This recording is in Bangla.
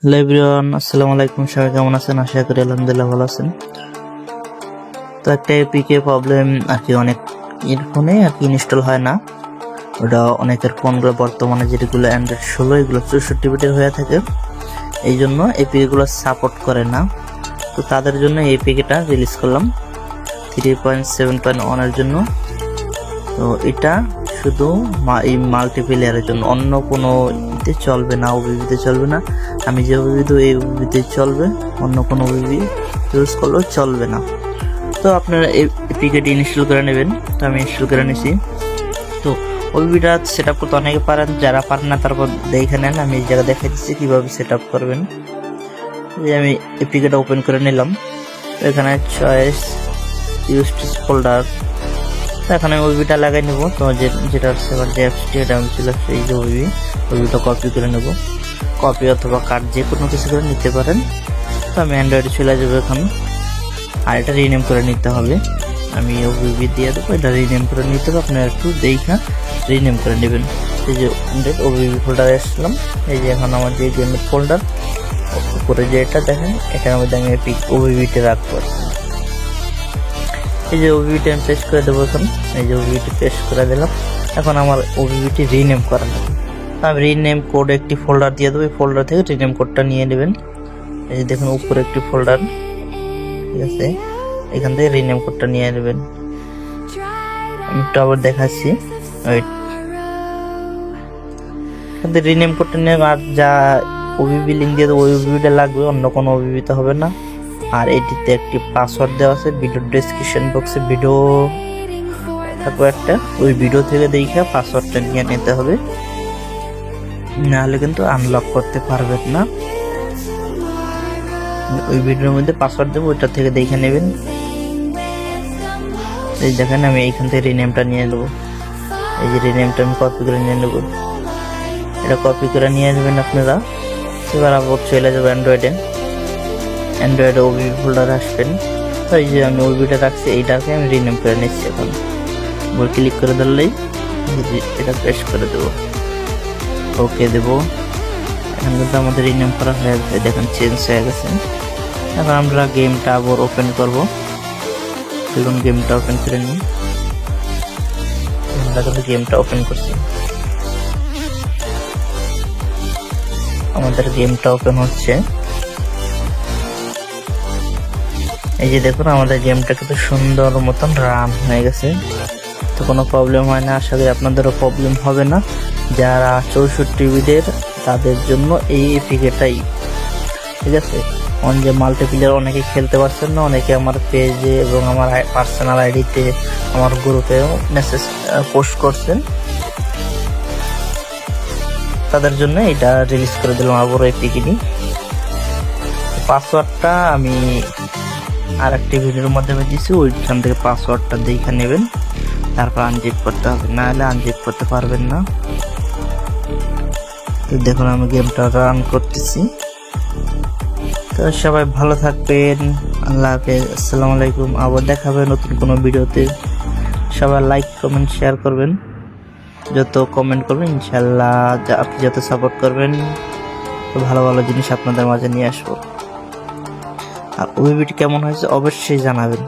হ্যালো এভরিওয়ান, আসসালামু আলাইকুম। সবাই কেমন আছেন? আশা করি আলহামদুলিল্লাহ ভালো আছেন। তো একটা এপিকে প্রবলেম আর কি, অনেক ফোনে আর কি ইনস্টল হয় না। ওটা অনেকের ফোনগুলো বর্তমানে যেগুলো অ্যান্ড্রয়েড 16 এগুলো 64 বিটের হয়ে থাকে, এই জন্য এপিকেগুলো সাপোর্ট করে না। তো তাদের জন্য এই এপিকেটা রিলিজ করলাম 3.7.1 এর জন্য। তো এটা শুধু এই মাল্টিপ্লেয়ারের জন্য, অন্য কোনো ইতে চলবে না, ওবিবিতে চলবে না। আমি যে ওবিবি দেবো এই ওবিবিতে চলবে, অন্য কোনো ওবিবি ইউজ করলেও চলবে না। তো আপনারা এই এপিকেটি ইনস্টল করে নেবেন। তো আমি ইনস্টল করে নিছি। তো ওবিবিটা সেট আপ করতে অনেকে পারেন, যারা পারেন না তারপর দেখে নেন। আমি এই জায়গায় দেখাই দিচ্ছি কীভাবে সেট আপ করবেন। যে আমি এপিকেটা ওপেন করে নিলাম। তো এখানে চয়েস ইউজ ফোল্ডার, এখন আমি ওবিবিটা লাগাই নেব। তো যেটা হচ্ছে আমার যে অ্যাপসটি, এটা আমি চলে আসছে এই যে ওবিবিটা কপি করে নেব। কপি অথবা কাট যে কোনো কিছু করে নিতে পারেন। তো আমি অ্যান্ড্রয়েডে চলে যাবো এখন। আর এটা রিনেম করে নিতে হবে। আমি ওবিবি দিয়ে দেবো, এটা রিনেম করে নিতে হবে। আপনারা একটু দেখা রিনেম করে নেবেন। এই যে ওবিবি ফোল্ডারে আসলাম। এই যে এখন আমার যে গেমের ফোল্ডার উপরে যে এটা দেখেন, এটার মধ্যে আমি ওবিবিটা রাখবো। এই যে ওবিবিটি আমি পেস্ট করে দেবো এখন। এই যে ওবিবিটি পেস্ট করে দিলাম। এখন আমার ওবিবিটি রিনেম করা নেব। আমি রিনেম কোড একটি ফোল্ডার দিয়ে দেবো। এই ফোল্ডার থেকে রিনেম কোডটা নিয়ে নেবেন। এই যে দেখুন উপরে একটি ফোল্ডার, ঠিক আছে, এখান থেকে রিনেম কোডটা নিয়ে নেবেন। আমি একটু আবার দেখাচ্ছি। এখান থেকে রিনেম কোডটা নিয়ে, আর যা ওবিবি লিঙ্ক দিয়ে দেবো ওই ওবিবিটা লাগবে, অন্য কোনো ওবিবিতে হবে না। আর এটিতে একটি পাসওয়ার্ড দেওয়া আছে, ভিডিও ডেসক্রিপশন বক্সে ভিডিও থাকবে একটা, ওই ভিডিও থেকে দেখে পাসওয়ার্ডটা নিয়ে নিতে হবে, নাহলে কিন্তু আনলক করতে পারবেন না। ওই ভিডিওর মধ্যে পাসওয়ার্ড দেবো, ওইটা থেকে দেখে নেবেন। এই দেখেন আমি এইখান থেকে রিনেমটা নিয়ে নেবো। এই যে রিনেমটা আমি কপি করে নিয়ে নেবো, এটা কপি করে নিয়ে নেবেন আপনারা। এবার আবার চলে যাবো অ্যান্ড্রয়েডে ওবিবি ফোল্ডারে আসবেন। তো এই যে আমি ওবিবিটা রাখছি, এইটাকে আমি রিনেম করে নিচ্ছি। এখন উপর ক্লিক করে ধরলেই এটা পেস্ট করে দেবো, ওকে দেবো। এখন কিন্তু আমাদের রিনেম করা হয়ে গেছে, দেখেন চেঞ্জ হয়ে গেছে। এখন আমরা গেমটা আবার ওপেন করবো। দেখুন গেমটা ওপেন করে নিই। আমরা কিন্তু গেমটা ওপেন করছি, আমাদের গেমটা ওপেন হচ্ছে। এই যে দেখুন আমাদের গেমটা কিন্তু সুন্দর মতন রান হয়ে গেছে। তো কোনো প্রবলেম হয় না, আশা করি আপনাদেরও প্রবলেম হবে না। যারা 64 বিটের তাদের জন্য এই এপিকেটাই, ঠিক আছে। যে মাল্টিপ্লেয়ার অনেকে খেলতে পারছেন না, অনেকে আমার পেজে এবং আমার পার্সোনাল আইডিতে, আমার গ্রুপেও মেসেজ পোস্ট করছেন, তাদের জন্য এটা রিলিজ করে দিলাম আবার এপিকেটি। পাসওয়ার্ডটা আমি আর একটি ভিডিওর মাধ্যমে দিচ্ছি, ওইখান থেকে পাসওয়ার্ডটা দেখে নেবেন, তারপর আনজিপ করতে হবে, না হলে আনজিপ করতে পারবেন না। তো দেখুন আমি গেমটা রান করতেছি। তো সবাই ভালো থাকবেন, আল্লাহ হাফেজ, আসসালামু আলাইকুম। আবার দেখা হবে নতুন কোনো ভিডিওতে। সবাই লাইক কমেন্ট শেয়ার করবেন, যত কমেন্ট করবেন ইনশাল্লাহ আপনি যত সাপোর্ট করবেন, তো ভালো ভালো জিনিস আপনাদের মাঝে নিয়ে আসবো। আর ওবিবিটি কেমন হয়েছে অবশ্যই জানাবেন।